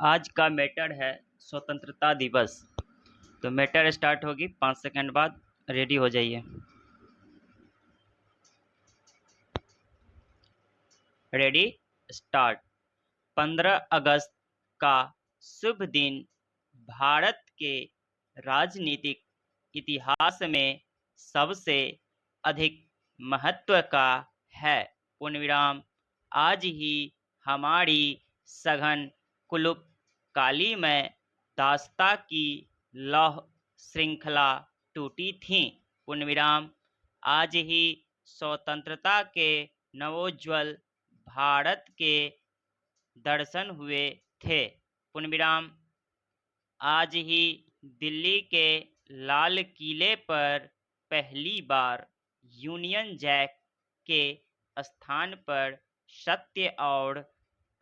आज का मैटर है स्वतंत्रता दिवस। तो मैटर स्टार्ट होगी 5 सेकंड बाद। रेडी हो जाइए। Ready, start. 15 अगस्त का शुभ दिन भारत के राजनीतिक इतिहास में सबसे अधिक महत्व का है। पूर्णविराम। आज ही हमारी सघन कुलुप काली में दास्ता की लौह श्रृंखला टूटी थी। पूर्णविराम। आज ही स्वतंत्रता के नवोज्ज्वल भारत के दर्शन हुए थे। पूर्णविराम। आज ही दिल्ली के लाल किले पर पहली बार यूनियन जैक के स्थान पर सत्य और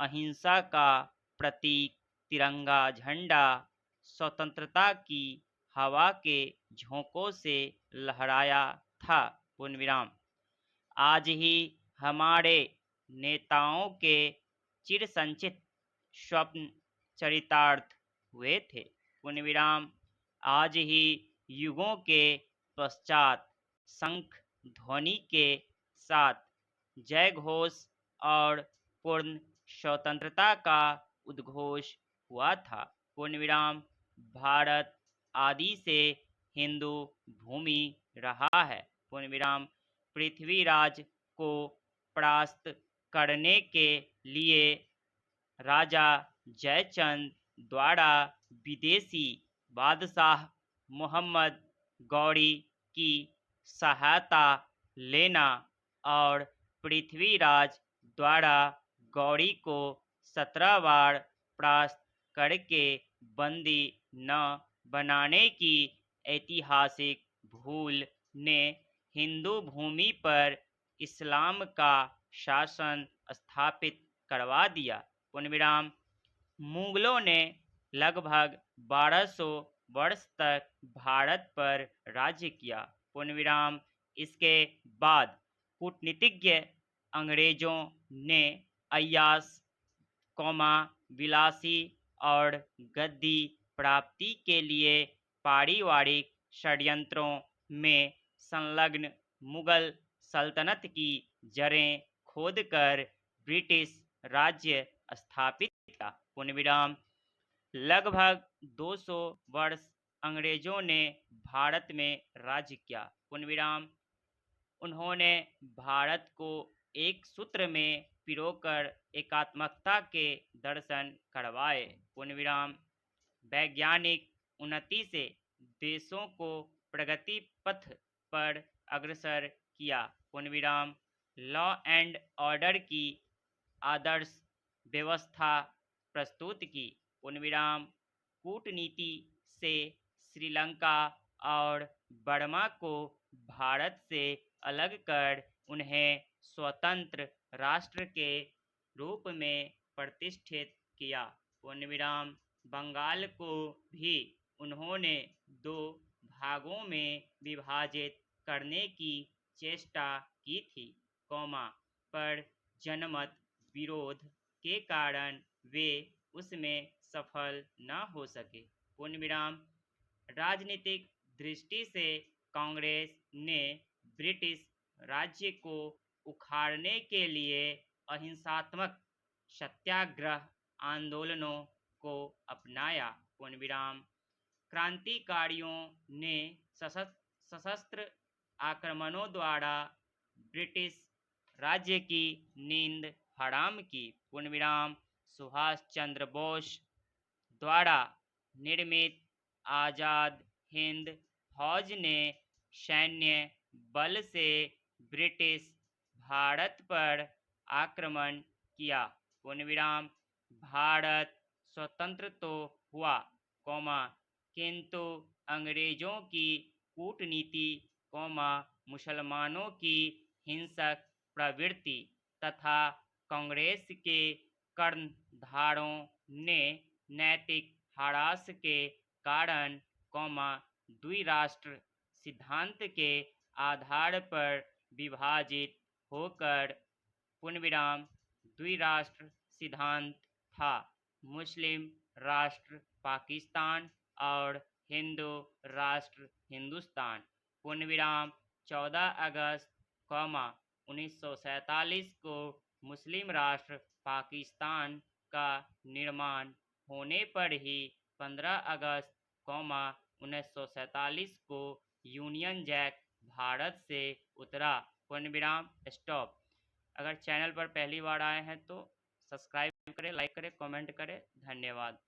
अहिंसा का प्रतीक तिरंगा झंडा स्वतंत्रता की हवा के झोंकों से लहराया था। पूर्णविराम। आज ही हमारे नेताओं के चिरसंचित स्वप्न चरितार्थ हुए थे। पूर्णविराम। आज ही युगों के पश्चात शंख ध्वनि के साथ जय घोष और पूर्ण स्वतंत्रता का उद्घोष हुआ था। पूर्णविराम। भारत आदि से हिंदू भूमि रहा है। पूर्णविराम। पृथ्वीराज को परास्त करने के लिए राजा जयचंद द्वारा विदेशी बादशाह मोहम्मद गौरी की सहायता लेना और पृथ्वीराज द्वारा गौरी को 17 बार परास्त करके बंदी न बनाने की ऐतिहासिक भूल ने हिंदू भूमि पर इस्लाम का शासन स्थापित करवा दिया। पूर्णविराम। मुगलों ने लगभग 1200 वर्ष तक भारत पर राज्य किया। पूर्णविराम। इसके बाद कूटनीतिज्ञ अंग्रेजों ने अय्याश, विलासी और गद्दी प्राप्ति के लिए पारिवारिक षड्यंत्रों में संलग्न मुगल सल्तनत की जड़ें खोदकर ब्रिटिश राज्य स्थापित किया। पूर्णविराम। लगभग 200 वर्ष अंग्रेजों ने भारत में राज्य किया। पूर्णविराम। उन्होंने भारत को एक सूत्र में पिरोकर एकात्मकता के दर्शन करवाए। पूर्णविराम। वैज्ञानिक उन्नति से देशों को प्रगति पथ पर अग्रसर किया। पूर्णविराम। लॉ एंड ऑर्डर की आदर्श व्यवस्था प्रस्तुत की। पूर्णविराम। कूटनीति से श्रीलंका और बर्मा को भारत से अलग कर उन्हें स्वतंत्र राष्ट्र के रूप में प्रतिष्ठित किया। पूर्णविराम। बंगाल को भी उन्होंने 2 भागों में विभाजित करने की चेष्टा की थी, पर जनमत विरोध के कारण वे उसमें सफल न हो सके। पूर्णविराम। राजनीतिक दृष्टि से कांग्रेस ने ब्रिटिश राज्य को उखाड़ने के लिए अहिंसात्मक सत्याग्रह आंदोलनों को अपनाया। पूर्णविराम। क्रांतिकारियों ने सशस्त्र आक्रमणों द्वारा ब्रिटिश राज्य की नींद हराम की। पूर्णविराम। सुभाष चंद्र बोस द्वारा निर्मित आज़ाद हिंद फौज ने सैन्य बल से ब्रिटिश भारत पर आक्रमण किया। पूर्णविराम। भारत स्वतंत्र तो हुआ, किंतु अंग्रेजों की कूटनीति, मुसलमानों की हिंसक प्रवृत्ति तथा कांग्रेस के कर्णधारों ने नैतिक हरास के कारण, द्विराष्ट्र सिद्धांत के आधार पर विभाजित होकर। पूर्णविराम। द्विराष्ट्र सिद्धांत था मुस्लिम राष्ट्र पाकिस्तान और हिंदू राष्ट्र हिंदुस्तान। पूर्ण विराम 14 अगस्त 1947 को मुस्लिम राष्ट्र पाकिस्तान का निर्माण होने पर ही 15 अगस्त 1947 को यूनियन जैक भारत से उतरा। पूर्ण विराम स्टॉप। अगर चैनल पर पहली बार आए हैं तो सब्सक्राइब करें, लाइक करें, कमेंट करें। धन्यवाद।